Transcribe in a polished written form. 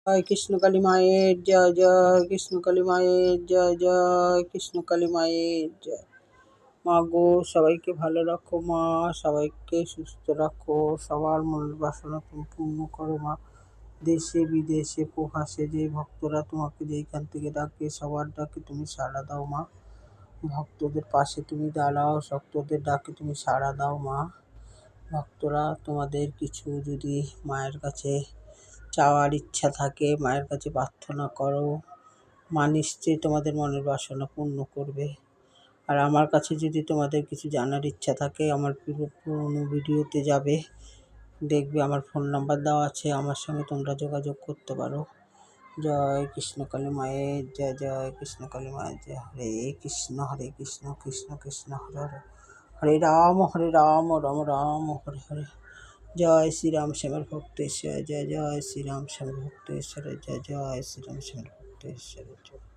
জয় কৃষ্ণকালী মায়ের জয়, জয় কৃষ্ণকালী মায়ের জয়, জয় কৃষ্ণকালী মায়ের জয়। মা গো, সবাইকে ভালো রাখো মা, সবাইকে সুস্থ রাখো, সবার মনের বাসনা তুমি পূর্ণ করো মা। দেশে বিদেশে প্রবাসে যে ভক্তরা তোমাকে যেইখান থেকে ডাকে, সবার ডাকে তুমি সাড়া দাও মা। ভক্তদের পাশে তুমি দাঁড়াও, ভক্তদের ডাকে তুমি সাড়া দাও মা। ভক্তরা তোমাদের কিছু যদি মায়ের কাছে চাওয়ার ইচ্ছা থাকে, মায়ের কাছে প্রার্থনা করো, মা নিশ্চয়ই তোমাদের মনের বাসনা পূর্ণ করবে। আর আমার কাছে যদি তোমাদের কিছু জানার ইচ্ছা থাকে, আমার পুরনো ভিডিওতে যাবে, দেখবে আমার ফোন নাম্বার দেওয়া আছে, আমার সঙ্গে তোমরা যোগাযোগ করতে পারো। জয় কৃষ্ণকালী মায়ের জয়, জয় কৃষ্ণকালী মায়ের জয়। হরে কৃষ্ণ কৃষ্ণ কৃষ্ণ হরে হরে, হরে রাম রাম রাম হরে হরে। জয় শ্রীরাম শ্যামের ভক্তেশ্বর জয়, জয় শ্রীরাম শ্যামের ভক্তেশ্বর জয়, জয় শ্রীরাম শ্যামের ভক্তেশ্বর জয়।